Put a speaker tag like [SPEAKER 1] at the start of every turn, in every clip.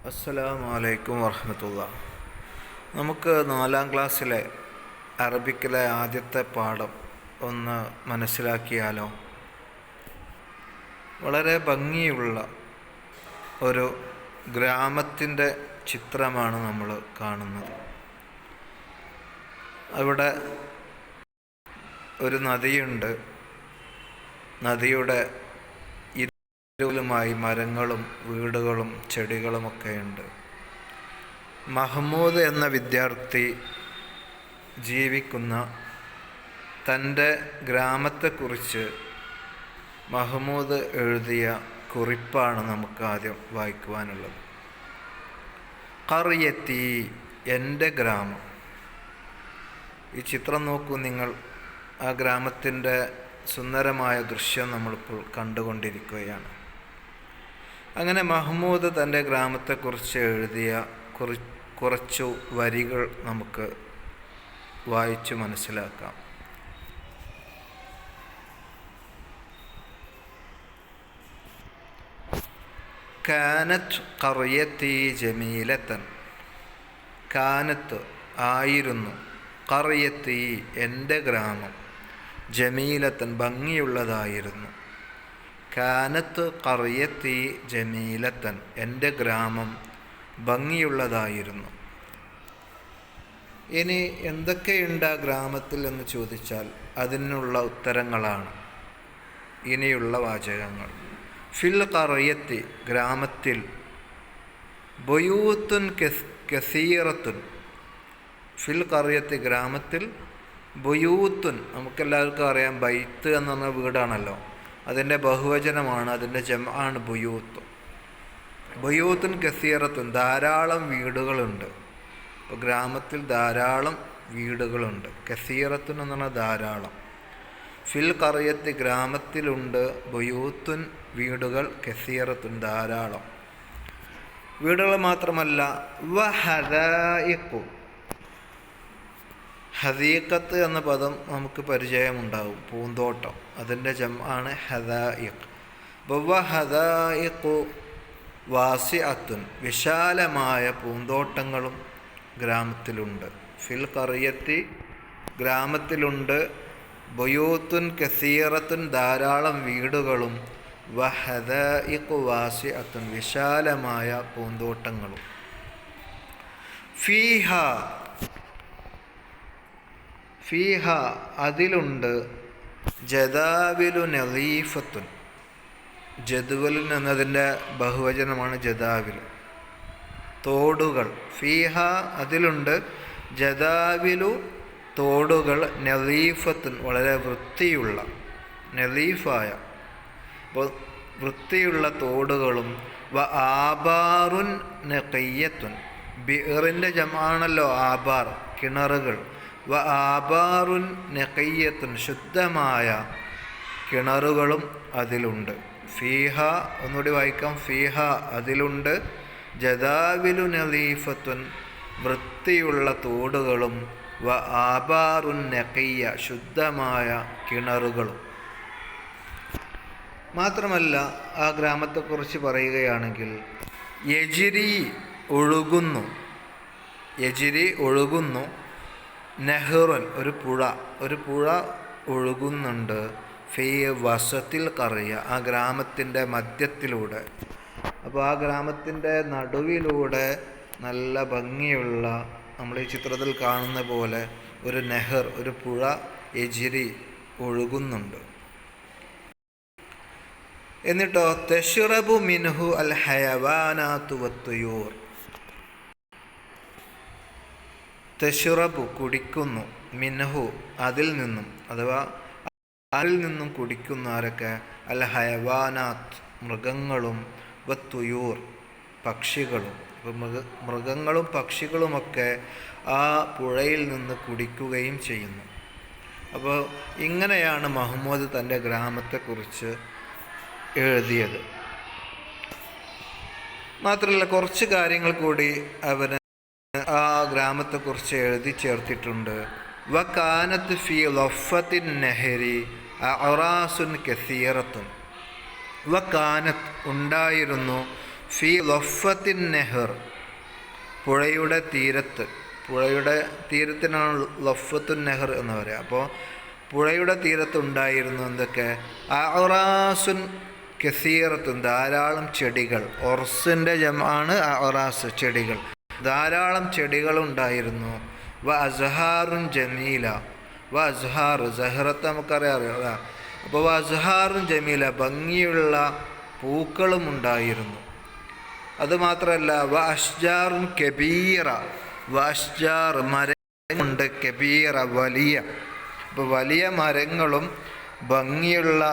[SPEAKER 1] അസ്സലാമു അലൈക്കും വറഹ്മത്തുള്ളാഹി. നമുക്ക് 4ാം ക്ലാസ്സിലെ അറബിക്കിലെ ആദ്യത്തെ പാഠം ഒന്ന് മനസ്സിലാക്കിയാലോ? വളരെ ഭംഗിയുള്ള ഒരു ഗ്രാമത്തിൻ്റെ ചിത്രമാണ് നമ്മൾ കാണുന്നത്. അവിടെ ഒരു നദിയുണ്ട്. നദിയുടെ ഇരുവശത്തുമായി മരങ്ങളും വീടുകളും ചെടികളുമൊക്കെയുണ്ട്. മഹ്മൂദ് എന്ന വിദ്യാർത്ഥി ജീവിക്കുന്ന തൻ്റെ ഗ്രാമത്തെക്കുറിച്ച് മഹ്മൂദ് എഴുതിയ കുറിപ്പാണ് നമുക്ക് ആദ്യം വായിക്കുവാനുള്ളത്. ഖറിയത്തി, എൻ്റെ ഗ്രാമം. ഈ ചിത്രം നോക്കൂ നിങ്ങൾ. ആ ഗ്രാമത്തിൻ്റെ സുന്ദരമായ ദൃശ്യം നമ്മളിപ്പോൾ കണ്ടുകൊണ്ടിരിക്കുകയാണ്. അങ്ങനെ മഹ്മൂദ് തൻ്റെ ഗ്രാമത്തെക്കുറിച്ച് എഴുതിയ കുറച്ചു വരികൾ നമുക്ക് വായിച്ചു മനസ്സിലാക്കാം. കാനത്ത് ഖറിയത്തി ജമീലത്തൻ. കാനത്ത് ആയിരുന്നു, ഖറിയത്തി എൻ്റെ ഗ്രാമം, ജമീലത്തൻ ഭംഗിയുള്ളതായിരുന്നു. കാനത്ത് ഖറിയത്തി ജമീലത്തൻ, എൻ്റെ ഗ്രാമം ഭംഗിയുള്ളതായിരുന്നു. ഇനി എന്തൊക്കെയുണ്ട് ആ ഗ്രാമത്തിൽ എന്ന് ചോദിച്ചാൽ അതിനുള്ള ഉത്തരങ്ങളാണ് ഇനിയുള്ള വാചകങ്ങൾ. ഫിൽ ഖറിയത്തി, ഗ്രാമത്തിൽ, ബുയൂത്തുൻ കസീറത്തുൻ. ഫിൽ ഖറിയത്തി, ഗ്രാമത്തിൽ, ബുയൂത്തുൻ, നമുക്കെല്ലാവർക്കും അറിയാം ബൈത്ത് എന്ന് പറഞ്ഞ വീടാണല്ലോ, അതിൻ്റെ ബഹുവചനമാണ്, അതിൻ്റെ ജംആണ് ബുയൂത്ത്. ബുയൂത്തുൻ കസീറത്തുൻ, ധാരാളം വീടുകളുണ്ട്. ഇപ്പോൾ ഗ്രാമത്തിൽ ധാരാളം വീടുകളുണ്ട്. കസീറത്തുൻ എന്ന് പറഞ്ഞാൽ ധാരാളം. ഫിൽ ഖറിയത്തി, ഗ്രാമത്തിലുണ്ട്, ബുയൂത്തുൻ വീടുകൾ, കസീറത്തുൻ ധാരാളം വീടുകൾ മാത്രമല്ല, വഹദായിഖു, ഹദീഖത്ത് എന്ന പദം നമുക്ക് പരിചയമുണ്ടാകും, പൂന്തോട്ടം, അതിൻ്റെ ജംആണ് ഹദായിഖ്. വഹദായിഖു വാസിഅത്തുൻ, വിശാലമായ പൂന്തോട്ടങ്ങളും ഗ്രാമത്തിലുണ്ട്. ഫിൽ ഖറിയത്തി, ഗ്രാമത്തിലുണ്ട്, ബുയൂത്തുൻ കസീറത്തുൻ ധാരാളം വീടുകളും, വഹദായിഖു വാസിഅത്തുൻ വിശാലമായ പൂന്തോട്ടങ്ങളും. ഫീഹ അതിലുണ്ട്, ജദാവിലു നളീഫത്തുൻ, ജദ്വലുൻ എന്നതിൻ്റെ ബഹുവചനമാണ് ജദാവിൽ, തോടുകൾ. ഫീഹ അതിലുണ്ട്, ജദാവിലു തോടുകൾ, നളീഫത്തുൻ വളരെ വൃത്തിയുള്ള, നളീഫായ, അപ്പോൾ വൃത്തിയുള്ള തോടുകളും, വ ആബാറുൻ നഖിയ്യത്തുൻ, ബിറിൻ്റെ ജമാണല്ലോ ആബാർ, കിണറുകൾ. വ ആബാറുൻ നഖിയ്യത്തുൻ ശുദ്ധമായ കിണറുകളും അതിലുണ്ട്. ഫീഹ ഒന്നുകൂടി വായിക്കാം. ഫീഹ അതിലുണ്ട്, ജദാവിലു നളീഫത്തുൻ വൃത്തിയുള്ള തോടുകളും, വ ആബാറുൻ നഖിയ്യ ശുദ്ധമായ കിണറുകളും. മാത്രമല്ല ആ ഗ്രാമത്തെക്കുറിച്ച് പറയുകയാണെങ്കിൽ, യജിരി ഒഴുകുന്നു, യജിരി ഒഴുകുന്നു, നെഹ്റുൻ ഒരു പുഴ ഒഴുകുന്നുണ്ട്, ഫീ വസത്തിൽ ഖറിയ ആ ഗ്രാമത്തിൻ്റെ മധ്യത്തിലൂടെ. അപ്പോൾ ആ ഗ്രാമത്തിൻ്റെ നടുവിലൂടെ നല്ല ഭംഗിയുള്ള, നമ്മൾ ഈ ചിത്രത്തിൽ കാണുന്ന പോലെ ഒരു നെഹർ, ഒരു പുഴ യജിരി ഒഴുകുന്നുണ്ട്. എന്നിട്ടോ തശ്റബു മിൻഹു അൽ ഹയവാനാത്തു വത്തുയൂർ. തശ്റബു കുടിക്കുന്നു, മിൻഹു അതിൽ നിന്നും, അഥവാ അതിൽ നിന്നും കുടിക്കുന്ന ആരൊക്കെ? അൽ ഹയവാനാത്ത് മൃഗങ്ങളും, വത്തുയൂർ പക്ഷികളും. അപ്പോൾ മൃഗങ്ങളും പക്ഷികളുമൊക്കെ ആ പുഴയിൽ നിന്ന് കുടിക്കുകയും ചെയ്യുന്നു. അപ്പോൾ ഇങ്ങനെയാണ് മഹ്മൂദ് തൻ്റെ ഗ്രാമത്തെക്കുറിച്ച് എഴുതിയത്. മാത്രമല്ല കുറച്ച് കാര്യങ്ങൾ കൂടി അവന് ആ ഗ്രാമത്തെക്കുറിച്ച് എഴുതി ചേർത്തിട്ടുണ്ട്. വ കാനത്ത് ഫി ലഫത്തിൻ നെഹരി അറാസുൻ കസീറത്തുൻ. വ കാനത്ത് ഉണ്ടായിരുന്നു, ഫി ലൊഫത്തിൻ നെഹർ, പുഴയുടെ തീരത്ത്. പുഴയുടെ തീരത്തിനാണ് ലൊഫത്തുൻ നെഹർ എന്ന് പറയുക. അപ്പോൾ പുഴയുടെ തീരത്തുണ്ടായിരുന്നു എന്തൊക്കെ? അറാസുൻ കസീറത്തുൻ, ധാരാളം ചെടികൾ. ഒർസിൻ്റെ ജമാണ് അറാസ്, ചെടികൾ. ധാരാളം ചെടികളുണ്ടായിരുന്നു. വ അസ്ഹാറുൻ ജമീല, വ അസ്ഹാർ, സഹറത്ത് നമുക്കറിയാം. അപ്പോൾ വ അസ്ഹാറുൻ ജമീല, ഭംഗിയുള്ള പൂക്കളും ഉണ്ടായിരുന്നു. അതുമാത്രമല്ല വ അഷ്ജാറുൻ കബീറ, വ അഷ്ജാർ, മരങ്ങളുണ്ട്, കബീറ, വലിയ. അപ്പോൾ വലിയ മരങ്ങളും ഭംഗിയുള്ള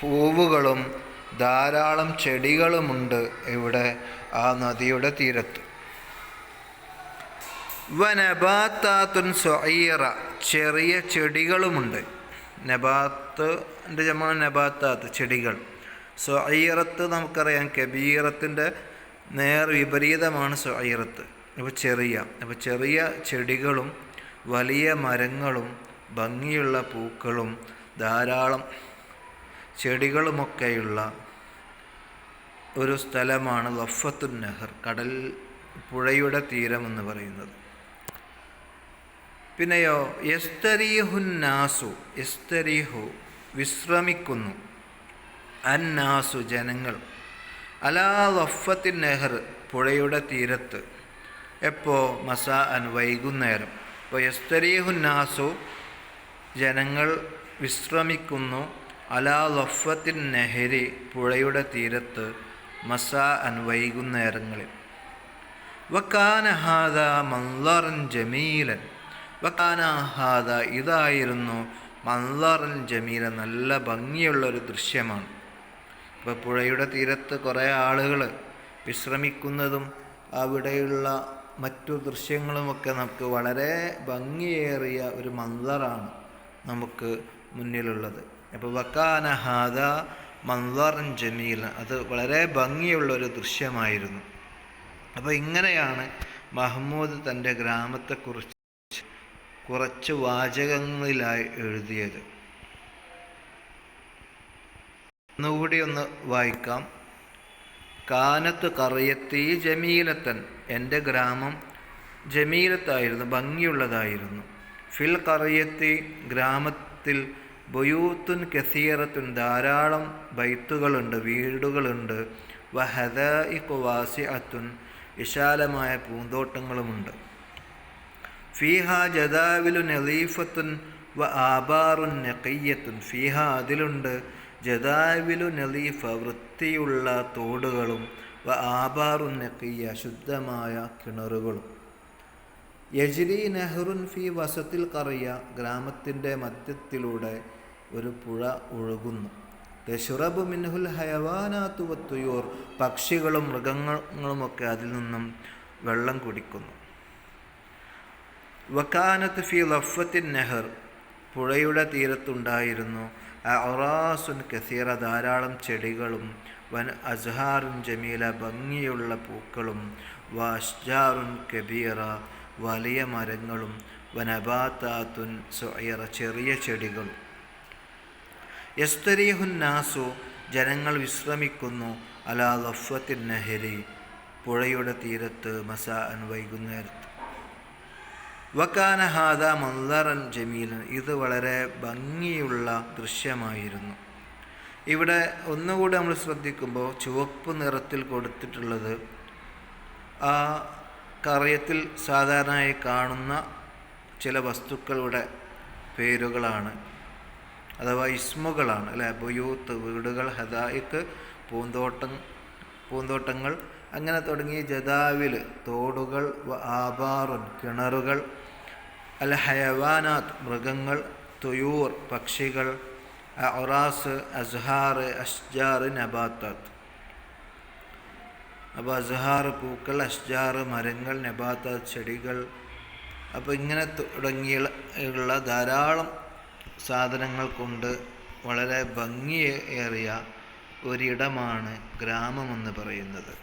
[SPEAKER 1] പൂവുകളും ധാരാളം ചെടികളുമുണ്ട് ഇവിടെ ആ നദിയുടെ തീരത്ത്. വനബാത്താത്തുൻ സ്വഈറ, ചെറിയ ചെടികളുമുണ്ട്. നബാത്തിൻ്റെ ജമാണ് നബാത്താത്ത്, ചെടികൾ. സ്വഈറത്ത് നമുക്കറിയാം കബീറത്തിൻ്റെ നേർ വിപരീതമാണ് സ്വഈറത്ത്. അപ്പോൾ ചെറിയ ചെടികളും വലിയ മരങ്ങളും ഭംഗിയുള്ള പൂക്കളും ധാരാളം ചെടികളുമൊക്കെയുള്ള ഒരു സ്ഥലമാണ് ലൊഫത്തുൻ നെഹർ, പുഴയുടെ തീരം എന്ന് പറയുന്നത്. പിന്നെയോ യസ്തരീഹുന്നാസു, യസ്തരീഹു, വിശ്രമിക്കുന്നു, അന്നാസു, ജനങ്ങൾ, അലാ ലൊഫത്തിൻ നെഹർ, പുഴയുടെ തീരത്ത്. എപ്പോൾ? മസാ അൻ, വൈകുന്നേരം. അപ്പോൾ യസ്തരീഹുന്നാസു, ജനങ്ങൾ വിശ്രമിക്കുന്നു, അലാ ലൊഫത്തിൻ നെഹരി, പുഴയുടെ തീരത്ത്, മസാ അൻ, വൈകുന്നേരങ്ങളിൽ. വക്കാന ഹാദ മൻളറൻ ജമീലൻ, വക്കാന ഹാദ, ഇതായിരുന്നു, മൻളറൻ ജമീലൻ, നല്ല ഭംഗിയുള്ളൊരു ദൃശ്യമാണ്. ഇപ്പോൾ പുഴയുടെ തീരത്ത് കുറേ ആളുകൾ വിശ്രമിക്കുന്നതും അവിടെയുള്ള മറ്റു ദൃശ്യങ്ങളുമൊക്കെ നമുക്ക് വളരെ ഭംഗിയേറിയ ഒരു മൻളറാണ് നമുക്ക് മുന്നിലുള്ളത്. അപ്പോൾ വക്കാന ഹാദ മൻളറൻ ജമീലൻ, അത് വളരെ ഭംഗിയുള്ളൊരു ദൃശ്യമായിരുന്നു. അപ്പോൾ ഇങ്ങനെയാണ് മഹ്മൂദ് തൻ്റെ ഗ്രാമത്തെക്കുറിച്ച് കുറച്ച് വാചകങ്ങളിലായി എഴുതിയത്. ഒന്നുകൂടി ഒന്ന് വായിക്കാം. കാനത്ത് കറിയത്തി ജമീലത്തൻ, എൻ്റെ ഗ്രാമം ജമീലത്തായിരുന്നു, ഭംഗിയുള്ളതായിരുന്നു. ഫിൽ കറിയത്തി, ഗ്രാമത്തിൽ, ബുയൂത്തുൻ കസീറത്തുൻ, ധാരാളം ബൈത്തുകളുണ്ട്, വീടുകളുണ്ട്. വഹദായിഖു വാസിഅത്തുൻ, വിശാലമായ പൂന്തോട്ടങ്ങളുമുണ്ട്. ഫീഹ ജദാവിലു നളീഫത്തുൻ വ ആബാറുൻ നഖിയ്യത്തുൻ, ഫീഹ, അതിലുണ്ട്, ജദാവിലു നളീഫ, വൃത്തിയുള്ള തോടുകളും, വ ആബാറുൻ നഖിയ്യ, ശുദ്ധമായ കിണറുകളും. യജ്രി നെഹ്റുൻ ഫി വസത്തിൽ കറിയ, ഗ്രാമത്തിൻ്റെ മധ്യത്തിലൂടെ ഒരു പുഴ ഒഴുകുന്നു. തശ്റബു മിൻഹുൽ ഹയവാനാത്തു വത്തുയൂർ, പക്ഷികളും മൃഗങ്ങളുമൊക്കെ അതിൽ നിന്നും വെള്ളം കുടിക്കുന്നു. വക്കാനത്ത് ഫി ലഫത്തിൻ നെഹർ, പുഴയുടെ തീരത്തുണ്ടായിരുന്നു, അറാസുൻ കസീറ, ധാരാളം ചെടികളും, വൻ അസ്ഹാറുൻ ജമീല, ഭംഗിയുള്ള പൂക്കളും, വ അഷ്ജാറുൻ കബീറ, വലിയ മരങ്ങളും, വനബാത്താത്തുൻ സ്വഈറ, ചെറിയ ചെടികളും. യസ്തരീഹുന്നാസു, ജനങ്ങൾ വിശ്രമിക്കുന്നു, അലാ ലഫത്തിൻ നെഹരി, പുഴയുടെ തീരത്ത്, മസാ അൻ, വൈകുന്നേരത്ത്. വക്കാന ഹാദ മൻളറൻ ജമീലൻ, ഇത് വളരെ ഭംഗിയുള്ള ദൃശ്യമായിരുന്നു. ഇവിടെ ഒന്നുകൂടി നമ്മൾ ശ്രദ്ധിക്കുമ്പോൾ ചുവപ്പ് നിറത്തിൽ കൊടുത്തിട്ടുള്ളത് ആ കറിയത്തിൽ സാധാരണയായി കാണുന്ന ചില വസ്തുക്കളുടെ പേരുകളാണ്, അഥവാ ഇസ്മുകളാണ് അല്ലേ. ബുയൂത്ത്, വീടുകൾ, ഹദായിക്ക്, പൂന്തോട്ടങ്ങൾ, അങ്ങനെ തുടങ്ങി. ജദാവിൽ, തോടുകൾ, ആബാറുൻ, കിണറുകൾ, അൽ ഹയവാനാത്ത്, മൃഗങ്ങൾ, തുയൂർ, പക്ഷികൾ, അറാസ്, അസ്ഹാർ, അഷ്ജാർ, നബാത്താത്ത്. അപ്പോൾ അസ്ഹാർ പൂക്കൾ, അഷ്ജാർ മരങ്ങൾ, നബാത്താത്ത് ചെടികൾ. അപ്പോൾ ഇങ്ങനെ തുടങ്ങിയുള്ള ധാരാളം സാധനങ്ങൾ കൊണ്ട് വളരെ ഭംഗിയേറിയ ഒരിടമാണ് ഗ്രാമമെന്ന് പറയുന്നത്.